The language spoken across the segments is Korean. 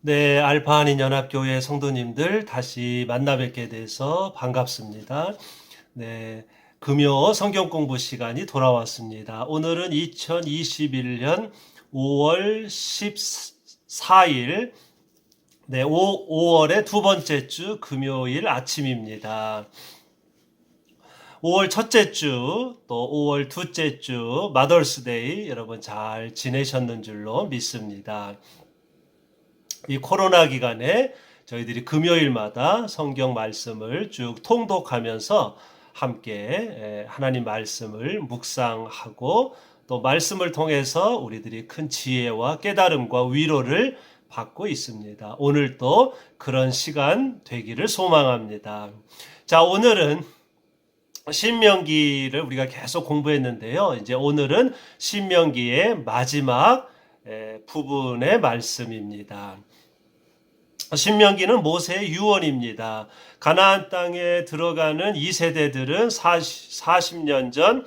네, 알파 한인연합교회 성도님들 다시 만나 뵙게 돼서 반갑습니다. 네, 금요 성경 공부 시간이 돌아왔습니다. 오늘은 2021년 5월 14일, 네, 5월의 두 번째 주 금요일 아침입니다. 5월 첫째 주, 또 5월 둘째 주, 마더스데이 여러분 잘 지내셨는 줄로 믿습니다. 이 코로나 기간에 저희들이 금요일마다 성경 말씀을 쭉 통독하면서 함께 하나님 말씀을 묵상하고 또 말씀을 통해서 우리들이 큰 지혜와 깨달음과 위로를 받고 있습니다. 오늘도 그런 시간 되기를 소망합니다. 자, 오늘은 신명기를 우리가 계속 공부했는데요. 이제 오늘은 신명기의 마지막 부분의 말씀입니다. 신명기는 모세의 유언입니다. 가나안 땅에 들어가는 2세대들은 40년 전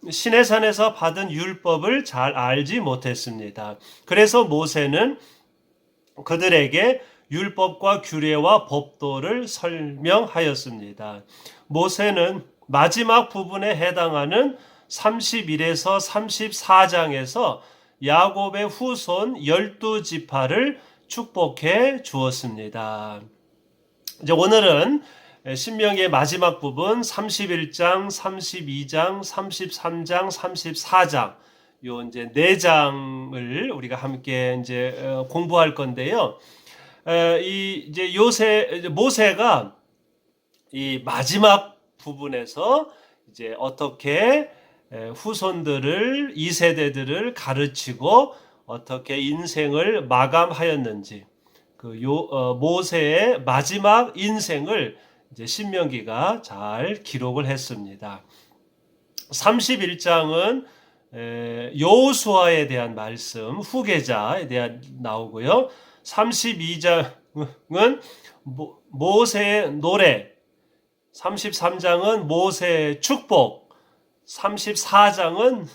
시내산에서 받은 율법을 잘 알지 못했습니다. 그래서 모세는 그들에게 율법과 규례와 법도를 설명하였습니다. 모세는 마지막 부분에 해당하는 31에서 34장에서 야곱의 후손 12지파를 축복해 주었습니다. 이제 오늘은 신명기의 마지막 부분 31장, 32장, 33장, 34장 요 이제 4장을 우리가 함께 이제 공부할 건데요. 이 이제 모세가 이 마지막 부분에서 이제 어떻게 후손들을 2세대들을 가르치고 어떻게 인생을 마감하였는지 모세의 마지막 인생을 이제 신명기가 잘 기록을 했습니다. 31장은 여호수아에 대한 말씀, 후계자에 대한 나오고요. 32장은 모세의 노래, 33장은 모세의 축복, 34장은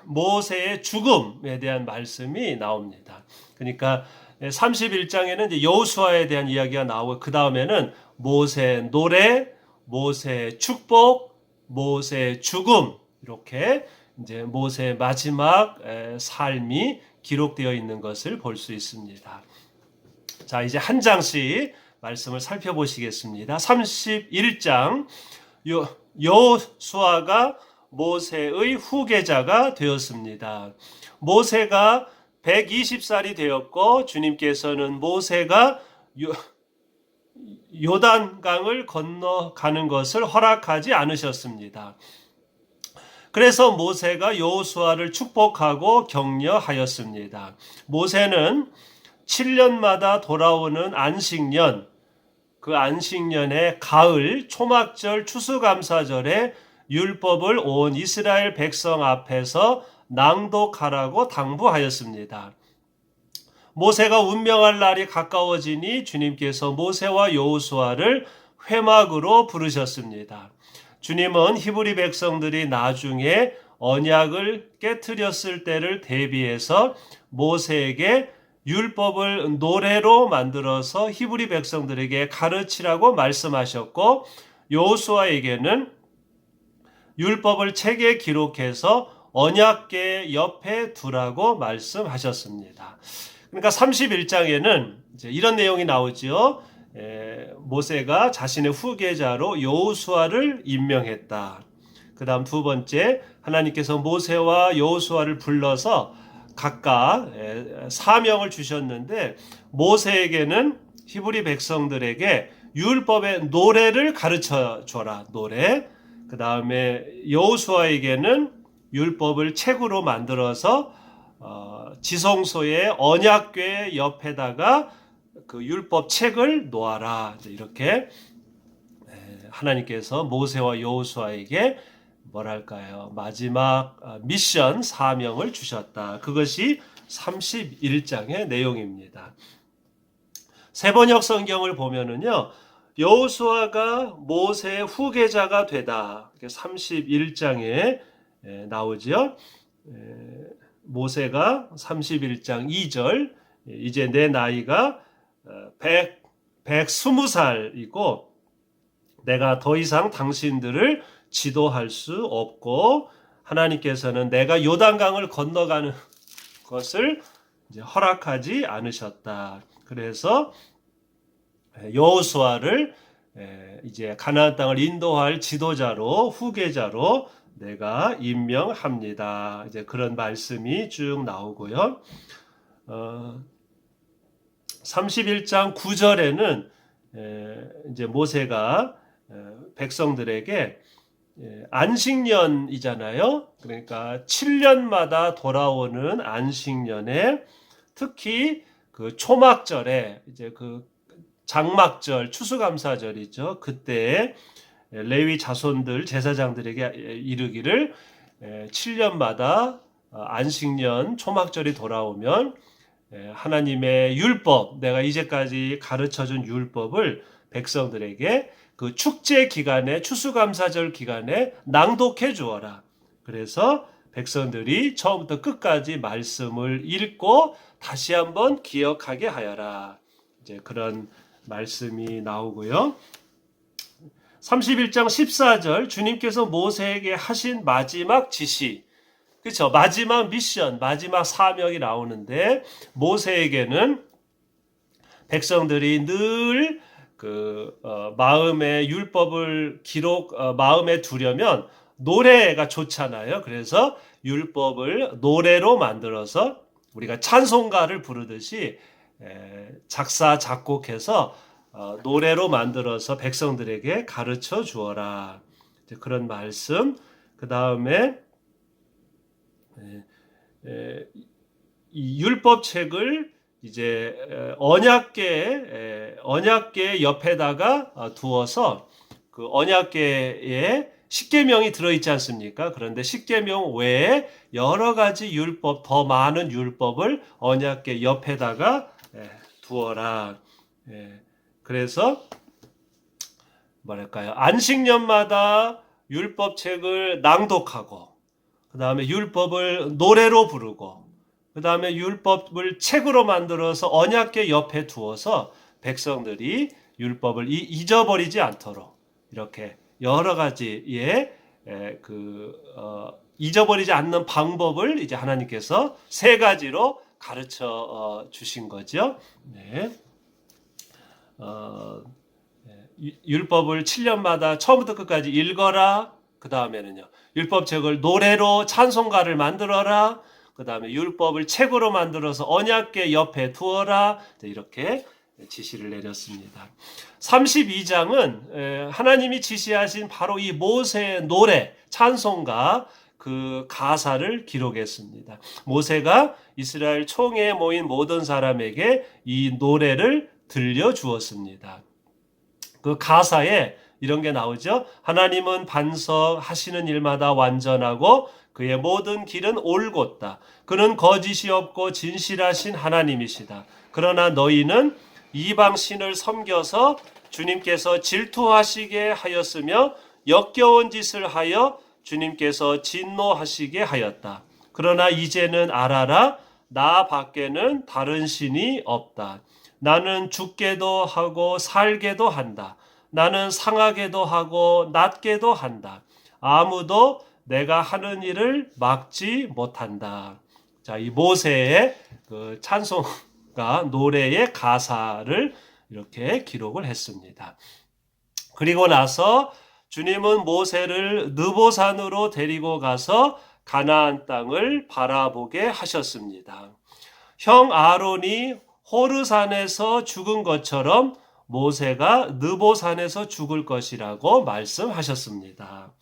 모세의 죽음에 대한 말씀이 나옵니다. 그러니까 31장에는 이제 여호수아에 대한 이야기가 나오고 그 다음에는 모세의 노래, 모세의 축복, 모세의 죽음 이렇게 이제 모세의 마지막 삶이 기록되어 있는 것을 볼 수 있습니다. 자, 이제 한 장씩 말씀을 살펴보시겠습니다. 31장 여호수아가 모세의 후계자가 되었습니다. 모세가 120살이 되었고 주님께서는 모세가 요단강을 건너가는 것을 허락하지 않으셨습니다. 그래서 모세가 여호수아를 축복하고 격려하였습니다. 모세는 7년마다 돌아오는 안식년, 그 안식년의 가을 초막절 추수감사절에 율법을 온 이스라엘 백성 앞에서 낭독하라고 당부하였습니다. 모세가 운명할 날이 가까워지니 주님께서 모세와 여호수아를 회막으로 부르셨습니다. 주님은 히브리 백성들이 나중에 언약을 깨트렸을 때를 대비해서 모세에게 율법을 노래로 만들어서 히브리 백성들에게 가르치라고 말씀하셨고 여호수아에게는 율법을 책에 기록해서 언약궤 옆에 두라고 말씀하셨습니다. 그러니까 31장에는 이제 이런 내용이 나오죠. 모세가 자신의 후계자로 여호수아를 임명했다. 그 다음 두 번째, 하나님께서 모세와 여호수아를 불러서 각각 사명을 주셨는데 모세에게는 히브리 백성들에게 율법의 노래를 가르쳐 줘라. 노래. 그 다음에 여호수아에게는 율법을 책으로 만들어서 지성소의 언약궤 옆에다가 그 율법 책을 놓아라. 이렇게 하나님께서 모세와 여호수아에게 뭐랄까요? 마지막 미션 사명을 주셨다. 그것이 31장의 내용입니다. 세번역 성경을 보면은요. 여호수아가 모세의 후계자가 되다. 31장에 나오죠. 모세가 31장 2절 이제 내 나이가 120살이고 내가 더 이상 당신들을 지도할 수 없고 하나님께서는 내가 요단강을 건너가는 것을 이제 허락하지 않으셨다. 그래서 여호수아를 이제 가나안 땅을 인도할 지도자로 후계자로 내가 임명합니다. 이제 그런 말씀이 쭉 나오고요. 31장 9절에는 이제 모세가 백성들에게 안식년이잖아요. 그러니까 7년마다 돌아오는 안식년에 특히 그 초막절에 이제 그 장막절, 추수감사절이죠. 그때 레위 자손들 제사장들에게 이르기를 7년마다 안식년 초막절이 돌아오면 하나님의 율법, 내가 이제까지 가르쳐준 율법을 백성들에게 그 축제 기간에 추수감사절 기간에 낭독해 주어라. 그래서 백성들이 처음부터 끝까지 말씀을 읽고 다시 한번 기억하게 하여라. 이제 그런 말씀이 나오고요. 31장 14절 주님께서 모세에게 하신 마지막 지시, 그렇죠? 마지막 미션, 마지막 사명이 나오는데 모세에게는 백성들이 늘 마음의 율법을 마음에 두려면 노래가 좋잖아요. 그래서 율법을 노래로 만들어서 우리가 찬송가를 부르듯이 작사 작곡해서 노래로 만들어서 백성들에게 가르쳐 주어라. 그런 말씀. 그 다음에 이 율법책을 이제 언약궤 옆에다가 두어서 그 언약궤에 십계명이 들어있지 않습니까? 그런데 십계명 외에 여러 가지 율법, 더 많은 율법을 언약궤 옆에다가 두어라. 그래서 뭐랄까요? 안식년마다 율법책을 낭독하고, 그 다음에 율법을 노래로 부르고, 그 다음에 율법을 책으로 만들어서 언약궤 옆에 두어서 백성들이 율법을 잊어버리지 않도록 이렇게 여러 가지의 잊어버리지 않는 방법을 이제 하나님께서 세 가지로 가르쳐 주신 거죠. 네. 율법을 7년마다 처음부터 끝까지 읽어라. 그 다음에는요, 율법책을 노래로 찬송가를 만들어라. 그 다음에 율법을 책으로 만들어서 언약궤 옆에 두어라. 이렇게 지시를 내렸습니다. 32장은 하나님이 지시하신 바로 이 모세의 노래, 찬송가 그 가사를 기록했습니다. 모세가 이스라엘 총회에 모인 모든 사람에게 이 노래를 들려주었습니다. 그 가사에 이런 게 나오죠. 하나님은 반석하시는 일마다 완전하고 그의 모든 길은 올곧다. 그는 거짓이 없고 진실하신 하나님이시다. 그러나 너희는 이방 신을 섬겨서 주님께서 질투하시게 하였으며 역겨운 짓을 하여 주님께서 진노하시게 하였다. 그러나 이제는 알아라. 나 밖에는 다른 신이 없다. 나는 죽게도 하고 살게도 한다. 나는 상하게도 하고 낮게도 한다. 아무도 내가 하는 일을 막지 못한다. 자, 이 모세의 그 찬송가 노래의 가사를 이렇게 기록을 했습니다. 그리고 나서 주님은 모세를 느보산으로 데리고 가서 가나안 땅을 바라보게 하셨습니다. 형 아론이 호르산에서 죽은 것처럼 모세가 느보산에서 죽을 것이라고 말씀하셨습니다.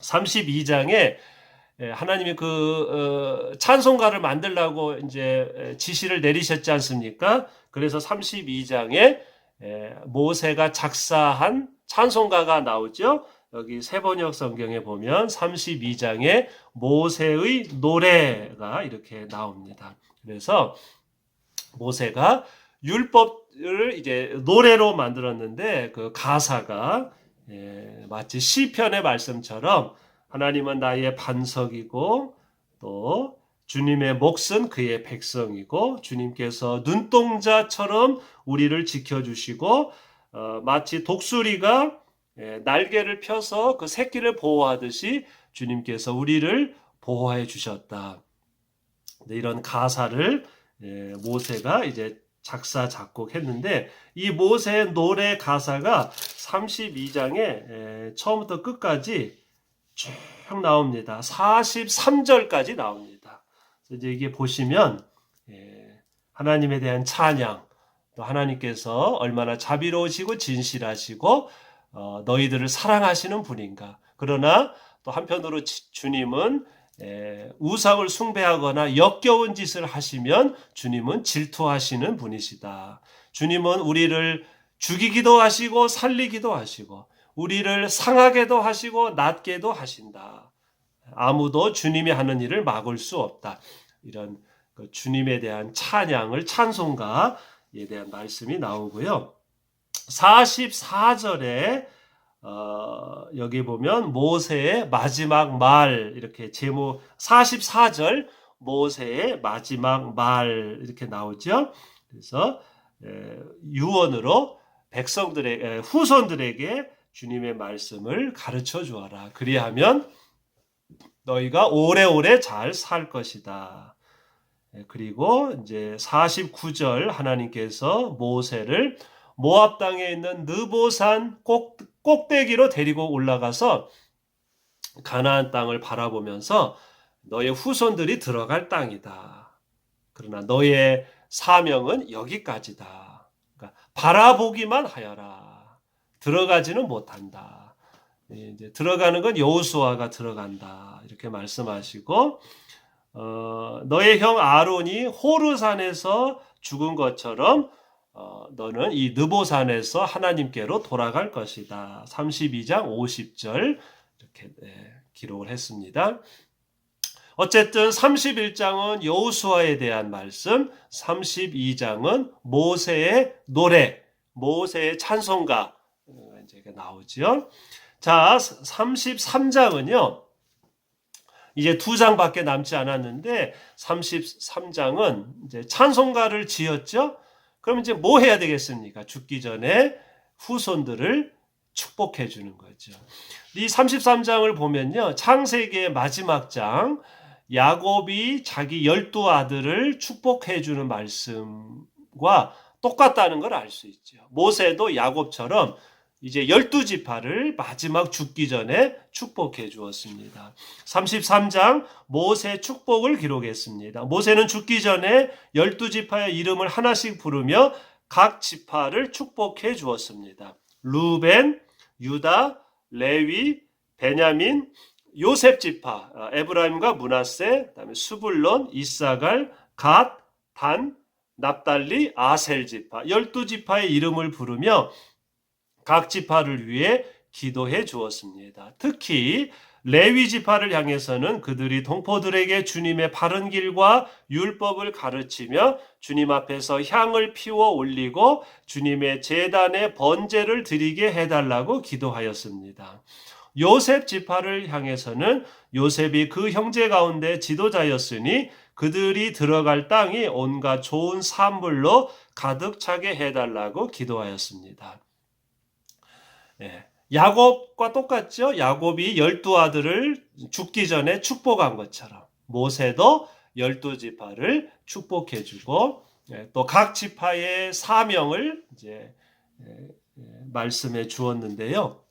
32장에 하나님이 그 찬송가를 만들라고 이제 지시를 내리셨지 않습니까? 그래서 32장에 모세가 작사한 찬송가가 나오죠. 여기 세번역 성경에 보면 32장에 모세의 노래가 이렇게 나옵니다. 그래서 모세가 율법을 이제 노래로 만들었는데 그 가사가 마치 시편의 말씀처럼 하나님은 나의 반석이고 또 주님의 몫은 그의 백성이고 주님께서 눈동자처럼 우리를 지켜주시고 마치 독수리가 날개를 펴서 그 새끼를 보호하듯이 주님께서 우리를 보호해 주셨다. 이런 가사를 모세가 이제 작사 작곡했는데 이 모세의 노래 가사가 32장에 처음부터 끝까지 쭉 나옵니다. 43절까지 나옵니다. 이제 이게 보시면 하나님에 대한 찬양, 또 하나님께서 얼마나 자비로우시고 진실하시고 너희들을 사랑하시는 분인가. 그러나 또 한편으로 주님은 우상을 숭배하거나 역겨운 짓을 하시면 주님은 질투하시는 분이시다. 주님은 우리를 죽이기도 하시고 살리기도 하시고 우리를 상하게도 하시고 낮게도 하신다. 아무도 주님이 하는 일을 막을 수 없다. 이런 주님에 대한 찬양을 찬송가에 대한 말씀이 나오고요. 44절에 여기 보면 모세의 마지막 말 이렇게 제목 44절 모세의 마지막 말 이렇게 나오죠. 그래서 유언으로 백성들의 후손들에게 주님의 말씀을 가르쳐 주어라. 그리하면 너희가 오래오래 잘 살 것이다. 그리고 이제 49절 하나님께서 모세를 모압 땅에 있는 느보산 꼭대기로 데리고 올라가서 가나안 땅을 바라보면서 너의 후손들이 들어갈 땅이다. 그러나 너의 사명은 여기까지다. 그러니까 바라보기만 하여라. 들어가지는 못한다. 이제 들어가는 건 여호수아가 들어간다. 이렇게 말씀하시고 너의 형 아론이 호르산에서 죽은 것처럼 너는 이 느보산에서 하나님께로 돌아갈 것이다. 32장 50절 이렇게 기록을 했습니다. 어쨌든 31장은 여호수아에 대한 말씀, 32장은 모세의 노래, 모세의 찬송가 이제 나오죠. 자, 33장은요. 이제 2장밖에 남지 않았는데 33장은 이제 찬송가를 지었죠. 그럼 이제 뭐 해야 되겠습니까? 죽기 전에 후손들을 축복해 주는 거죠. 이 33장을 보면요. 창세기의 마지막 장, 야곱이 자기 12아들을 축복해 주는 말씀과 똑같다는 걸 알 수 있죠. 모세도 야곱처럼 이제 12지파를 마지막 죽기 전에 축복해 주었습니다. 33장 모세 축복을 기록했습니다. 모세는 죽기 전에 12지파의 이름을 하나씩 부르며 각 지파를 축복해 주었습니다. 루벤, 유다, 레위, 베냐민, 요셉 지파, 에브라임과 므낫세, 그다음에 스불론, 이사갈, 갓, 단, 납달리, 아셀 지파 12지파의 이름을 부르며 각 지파를 위해 기도해 주었습니다. 특히 레위 지파를 향해서는 그들이 동포들에게 주님의 바른 길과 율법을 가르치며 주님 앞에서 향을 피워 올리고 주님의 제단에 번제를 드리게 해달라고 기도하였습니다. 요셉 지파를 향해서는 요셉이 그 형제 가운데 지도자였으니 그들이 들어갈 땅이 온갖 좋은 산물로 가득 차게 해달라고 기도하였습니다. 야곱과 똑같죠. 야곱이 12아들을 죽기 전에 축복한 것처럼 모세도 12지파를 축복해주고 또 각 지파의 사명을 이제 말씀해 주었는데요.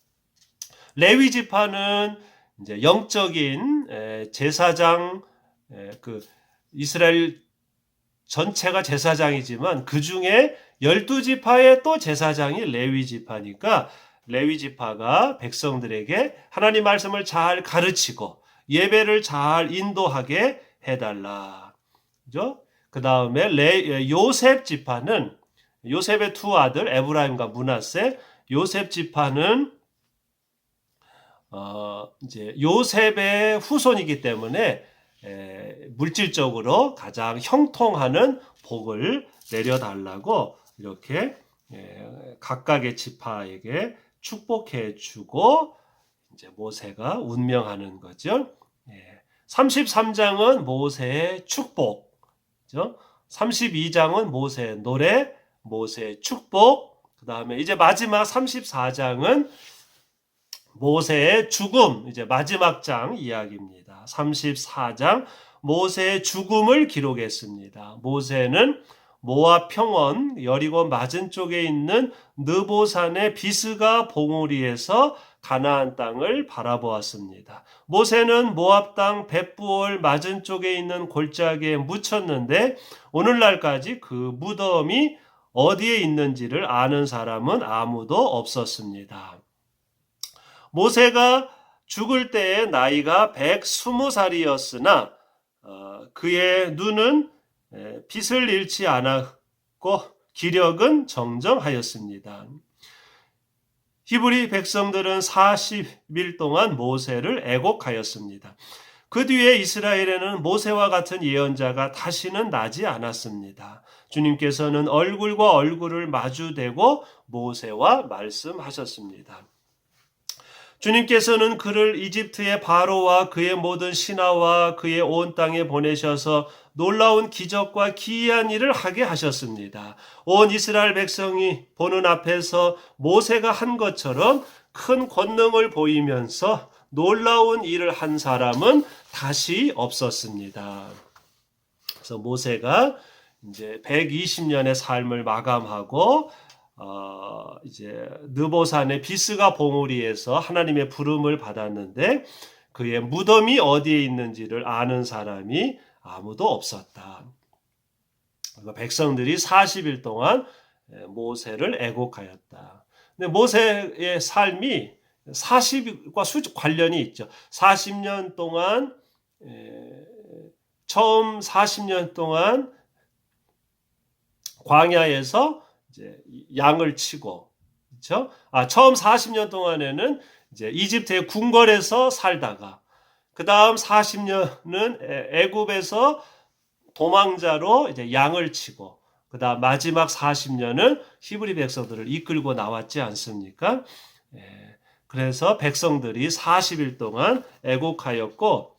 레위 지파는 이제 영적인 제사장, 그 이스라엘 전체가 제사장이지만 그 중에 12지파의 또 제사장이 레위 지파니까 레위 지파가 백성들에게 하나님 말씀을 잘 가르치고 예배를 잘 인도하게 해달라. 그죠? 그 다음에 요셉 지파는 요셉의 두 아들 에브라임과 므낫세, 요셉 지파는 이제 요셉의 후손이기 때문에 물질적으로 가장 형통하는 복을 내려달라고 이렇게 각각의 지파에게 축복해 주고 이제 모세가 운명하는 거죠. 33장은 모세의 축복, 그죠? 32장은 모세의 노래, 모세의 축복, 그 다음에 이제 마지막 34장은 모세의 죽음, 이제 마지막 장 이야기입니다. 34장 모세의 죽음을 기록했습니다. 모세는 모압 평원 여리고 맞은쪽에 있는 느보산의 비스가 봉우리에서 가나안 땅을 바라보았습니다. 모세는 모압 땅 벳부올 맞은쪽에 있는 골짜기에 묻혔는데 오늘날까지 그 무덤이 어디에 있는지를 아는 사람은 아무도 없었습니다. 모세가 죽을 때의 나이가 120살이었으나 그의 눈은 빛을 잃지 않았고 기력은 정정하였습니다. 히브리 백성들은 40일 동안 모세를 애곡하였습니다. 그 뒤에 이스라엘에는 모세와 같은 예언자가 다시는 나지 않았습니다. 주님께서는 얼굴과 얼굴을 마주대고 모세와 말씀하셨습니다. 주님께서는 그를 이집트의 바로와 그의 모든 신하와 그의 온 땅에 보내셔서 놀라운 기적과 기이한 일을 하게 하셨습니다. 온 이스라엘 백성이 보는 앞에서 모세가 한 것처럼 큰 권능을 보이면서 놀라운 일을 한 사람은 다시 없었습니다. 그래서 모세가 이제 120년의 삶을 마감하고 이제 느보산의 비스가 봉우리에서 하나님의 부름을 받았는데 그의 무덤이 어디에 있는지를 아는 사람이 아무도 없었다. 백성들이 40일 동안 모세를 애곡하였다. 근데 모세의 삶이 40일과 관련이 있죠. 40년 동안 처음 40년 동안 광야에서 이제 양을 치고, 그렇죠? 처음 40년 동안에는 이제 이집트의 궁궐에서 살다가, 그 다음 40년은 애굽에서 도망자로 이제 양을 치고, 그 다음 마지막 40년은 히브리 백성들을 이끌고 나왔지 않습니까? 그래서 백성들이 40일 동안 애곡하였고,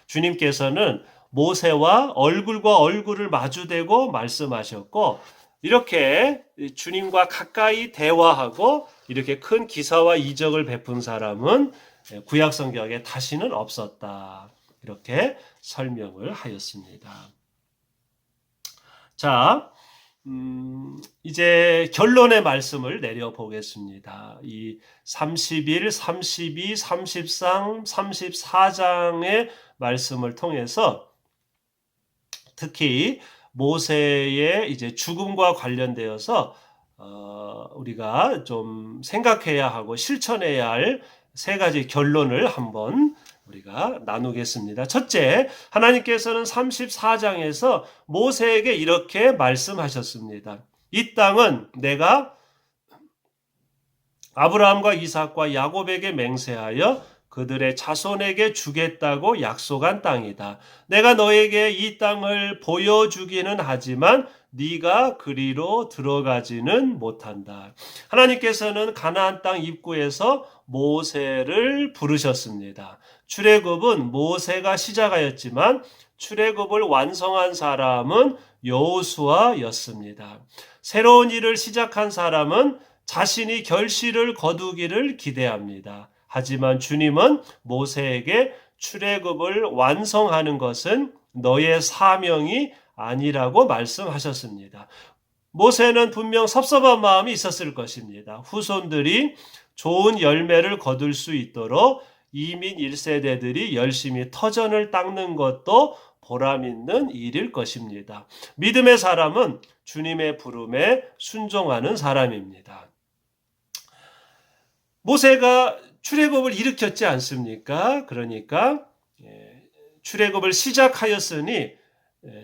주님께서는 모세와 얼굴과 얼굴을 마주대고 말씀하셨고, 이렇게 주님과 가까이 대화하고 이렇게 큰 기사와 이적을 베푼 사람은 구약 성경에 다시는 없었다. 이렇게 설명을 하였습니다. 자, 이제 결론의 말씀을 내려보겠습니다. 이 31, 32, 33, 34장의 말씀을 통해서 특히 모세의 이제 죽음과 관련되어서 우리가 좀 생각해야 하고 실천해야 할 세 가지 결론을 한번 우리가 나누겠습니다. 첫째, 하나님께서는 34장에서 모세에게 이렇게 말씀하셨습니다. 이 땅은 내가 아브라함과 이삭과 야곱에게 맹세하여 그들의 자손에게 주겠다고 약속한 땅이다. 내가 너에게 이 땅을 보여주기는 하지만 네가 그리로 들어가지는 못한다. 하나님께서는 가나안 땅 입구에서 모세를 부르셨습니다. 출애굽은 모세가 시작하였지만 출애굽을 완성한 사람은 여호수아였습니다. 새로운 일을 시작한 사람은 자신이 결실을 거두기를 기대합니다. 하지만 주님은 모세에게 출애굽을 완성하는 것은 너의 사명이 아니라고 말씀하셨습니다. 모세는 분명 섭섭한 마음이 있었을 것입니다. 후손들이 좋은 열매를 거둘 수 있도록 이민 1세대들이 열심히 터전을 닦는 것도 보람 있는 일일 것입니다. 믿음의 사람은 주님의 부름에 순종하는 사람입니다. 모세가 출애굽을 일으켰지 않습니까? 그러니까 출애굽을 시작하였으니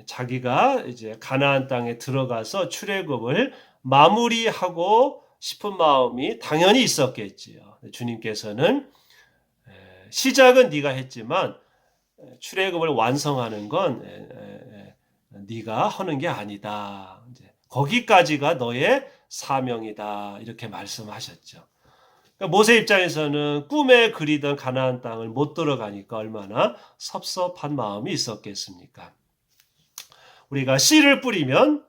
자기가 이제 가나안 땅에 들어가서 출애굽을 마무리하고 싶은 마음이 당연히 있었겠지요. 주님께서는 시작은 네가 했지만 출애굽을 완성하는 건 네가 하는 게 아니다. 거기까지가 너의 사명이다. 이렇게 말씀하셨죠. 그러니까 모세 입장에서는 꿈에 그리던 가나안 땅을 못 들어가니까 얼마나 섭섭한 마음이 있었겠습니까? 우리가 씨를 뿌리면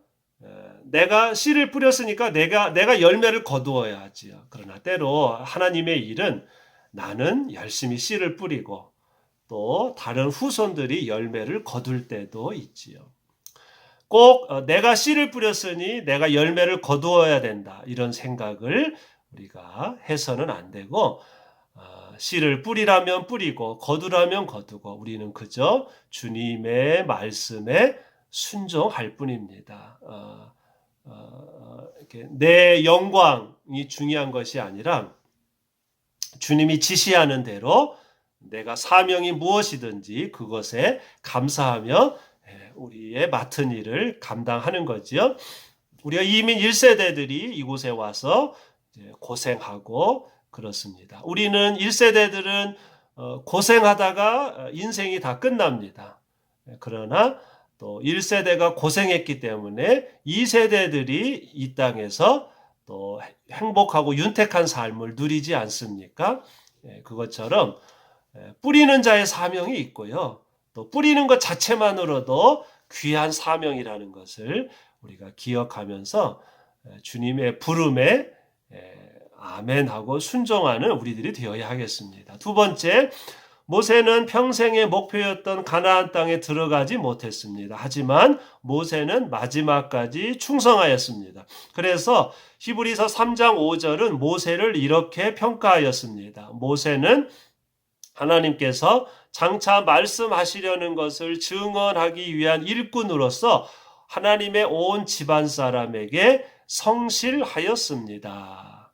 내가 씨를 뿌렸으니까 내가 열매를 거두어야 하지요. 그러나 때로 하나님의 일은 나는 열심히 씨를 뿌리고 또 다른 후손들이 열매를 거둘 때도 있지요. 꼭 내가 씨를 뿌렸으니 내가 열매를 거두어야 된다. 이런 생각을 우리가 해서는 안 되고 씨를 뿌리라면 뿌리고 거두라면 거두고 우리는 그저 주님의 말씀에 순종할 뿐입니다. 이렇게 내 영광이 중요한 것이 아니라 주님이 지시하는 대로 내가 사명이 무엇이든지 그것에 감사하며 우리의 맡은 일을 감당하는 거지요. 우리가 이민 1세대들이 이곳에 와서 고생하고 그렇습니다. 우리는 1세대들은 고생하다가 인생이 다 끝납니다. 그러나 또 1세대가 고생했기 때문에 2세대들이 이 땅에서 또 행복하고 윤택한 삶을 누리지 않습니까? 그것처럼 뿌리는 자의 사명이 있고요. 또 뿌리는 것 자체만으로도 귀한 사명이라는 것을 우리가 기억하면서 주님의 부름에 아멘하고 순종하는 우리들이 되어야 하겠습니다. 두 번째, 모세는 평생의 목표였던 가나안 땅에 들어가지 못했습니다. 하지만 모세는 마지막까지 충성하였습니다. 그래서 히브리서 3장 5절은 모세를 이렇게 평가하였습니다. 모세는 하나님께서 장차 말씀하시려는 것을 증언하기 위한 일꾼으로서 하나님의 온 집안 사람에게 성실하였습니다.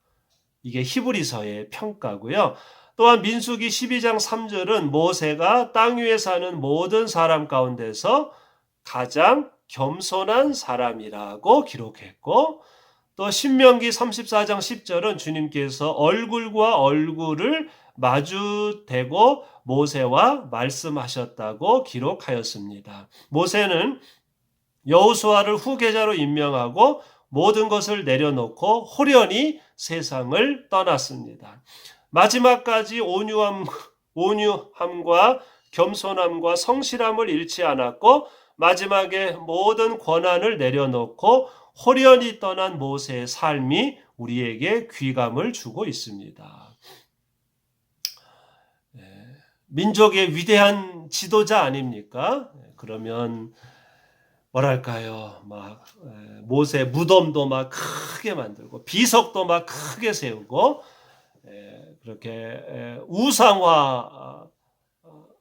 이게 히브리서의 평가고요. 또한 민수기 12장 3절은 모세가 땅 위에 사는 모든 사람 가운데서 가장 겸손한 사람이라고 기록했고, 또 신명기 34장 10절은 주님께서 얼굴과 얼굴을 마주대고 모세와 말씀하셨다고 기록하였습니다. 모세는 여호수아를 후계자로 임명하고 모든 것을 내려놓고 호련히 세상을 떠났습니다. 마지막까지 온유함과 겸손함과 성실함을 잃지 않았고 마지막에 모든 권한을 내려놓고 호련히 떠난 모세의 삶이 우리에게 귀감을 주고 있습니다. 민족의 위대한 지도자 아닙니까? 그러면 뭐랄까요? 모세 무덤도 막 크게 만들고 비석도 막 크게 세우고 그렇게 우상화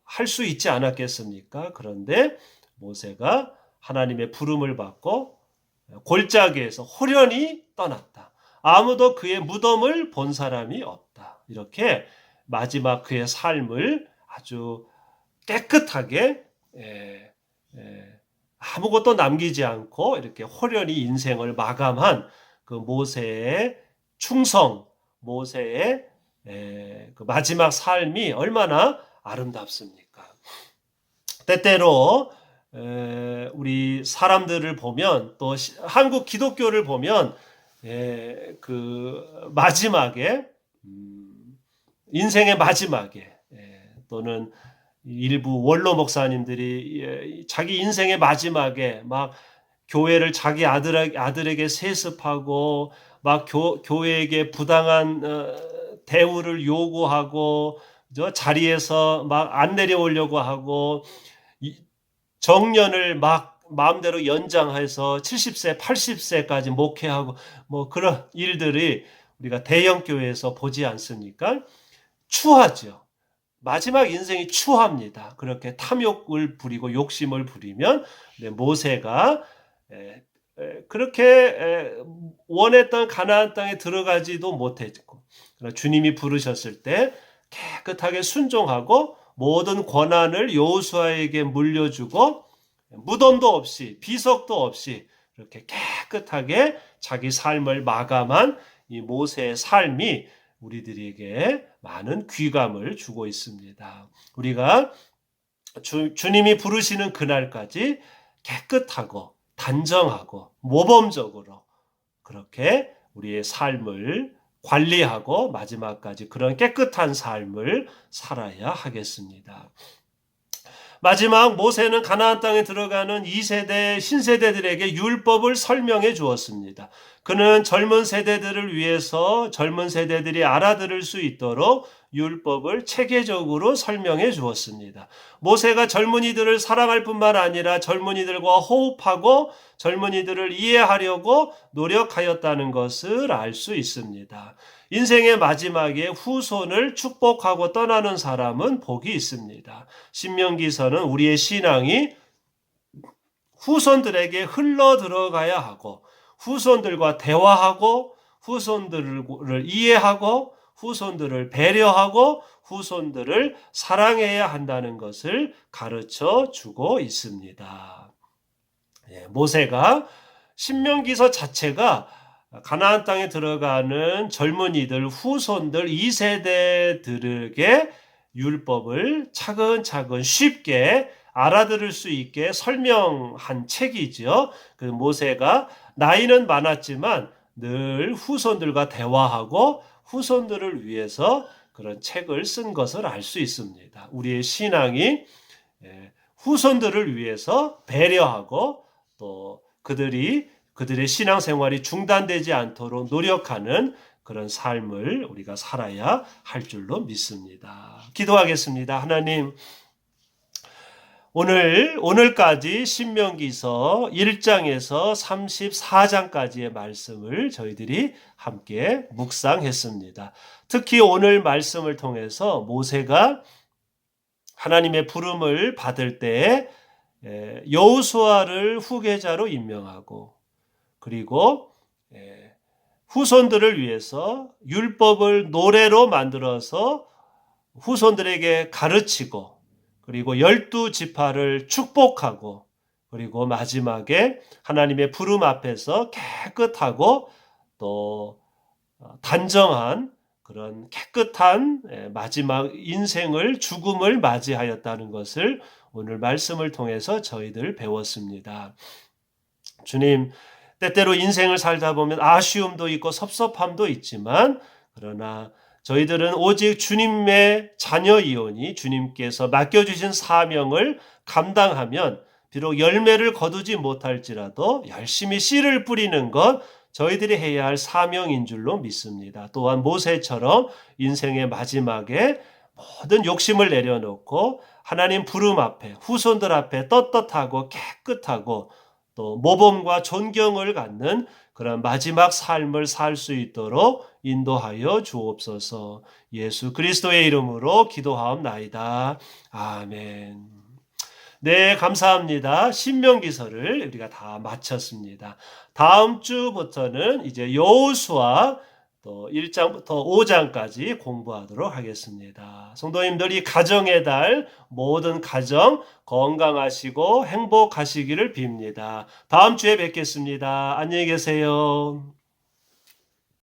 할 수 있지 않았겠습니까? 그런데 모세가 하나님의 부름을 받고 골짜기에서 호련히 떠났다. 아무도 그의 무덤을 본 사람이 없다. 이렇게 마지막 그의 삶을 아주 깨끗하게 아무것도 남기지 않고 이렇게 호련히 인생을 마감한 그 모세의 충성, 모세의 그 마지막 삶이 얼마나 아름답습니까? 때때로 우리 사람들을 보면 또 한국 기독교를 보면 그 마지막에 인생의 마지막에 또는 일부 원로 목사님들이 자기 인생의 마지막에 막 교회를 자기 아들에게 세습하고 막 교회에게 부당한 대우를 요구하고 자리에서 막 안 내려오려고 하고 정년을 막 마음대로 연장해서 70세, 80세까지 목회하고 뭐 그런 일들이 우리가 대형 교회에서 보지 않습니까? 추하죠. 마지막 인생이 추합니다. 그렇게 탐욕을 부리고 욕심을 부리면 모세가 그렇게 원했던 가나안 땅에 들어가지도 못했고 주님이 부르셨을 때 깨끗하게 순종하고 모든 권한을 여호수아에게 물려주고 무덤도 없이 비석도 없이 이렇게 깨끗하게 자기 삶을 마감한 이 모세의 삶이 우리들에게 많은 귀감을 주고 있습니다. 우리가 주님이 부르시는 그날까지 깨끗하고 단정하고 모범적으로 그렇게 우리의 삶을 관리하고 마지막까지 그런 깨끗한 삶을 살아야 하겠습니다. 마지막 모세는 가나안 땅에 들어가는 2세대 신세대들에게 율법을 설명해 주었습니다. 그는 젊은 세대들을 위해서 젊은 세대들이 알아들을 수 있도록 율법을 체계적으로 설명해 주었습니다. 모세가 젊은이들을 사랑할 뿐만 아니라 젊은이들과 호흡하고 젊은이들을 이해하려고 노력하였다는 것을 알 수 있습니다. 인생의 마지막에 후손을 축복하고 떠나는 사람은 복이 있습니다. 신명기서는 우리의 신앙이 후손들에게 흘러 들어가야 하고 후손들과 대화하고 후손들을 이해하고 후손들을 배려하고 후손들을 사랑해야 한다는 것을 가르쳐 주고 있습니다. 모세가 신명기서 자체가 가나안 땅에 들어가는 젊은이들, 후손들 2세대들에게 율법을 차근차근 쉽게 알아들을 수 있게 설명한 책이죠. 그 모세가 나이는 많았지만 늘 후손들과 대화하고 후손들을 위해서 그런 책을 쓴 것을 알 수 있습니다. 우리의 신앙이 후손들을 위해서 배려하고 또 그들의 신앙생활이 중단되지 않도록 노력하는 그런 삶을 우리가 살아야 할 줄로 믿습니다. 기도하겠습니다. 하나님, 오늘까지 신명기서 1장에서 34장까지의 말씀을 저희들이 함께 묵상했습니다. 특히 오늘 말씀을 통해서 모세가 하나님의 부름을 받을 때에 여호수아를 후계자로 임명하고 그리고 후손들을 위해서 율법을 노래로 만들어서 후손들에게 가르치고 그리고 12지파를 축복하고 그리고 마지막에 하나님의 부름 앞에서 깨끗하고 또 단정한 그런 깨끗한 마지막 인생을 죽음을 맞이하였다는 것을 오늘 말씀을 통해서 저희들 배웠습니다. 주님, 때때로 인생을 살다 보면 아쉬움도 있고 섭섭함도 있지만 그러나 저희들은 오직 주님의 자녀이오니 주님께서 맡겨주신 사명을 감당하면 비록 열매를 거두지 못할지라도 열심히 씨를 뿌리는 것 저희들이 해야 할 사명인 줄로 믿습니다. 또한 모세처럼 인생의 마지막에 모든 욕심을 내려놓고 하나님 부름 앞에 후손들 앞에 떳떳하고 깨끗하고 또 모범과 존경을 갖는 그런 마지막 삶을 살 수 있도록 인도하여 주옵소서. 예수 그리스도의 이름으로 기도하옵나이다. 아멘. 네, 감사합니다. 신명기서를 우리가 다 마쳤습니다. 다음 주부터는 이제 여호수아 또 1장부터 5장까지 공부하도록 하겠습니다. 성도님들 이 가정의 달 모든 가정 건강하시고 행복하시기를 빕니다. 다음 주에 뵙겠습니다. 안녕히 계세요.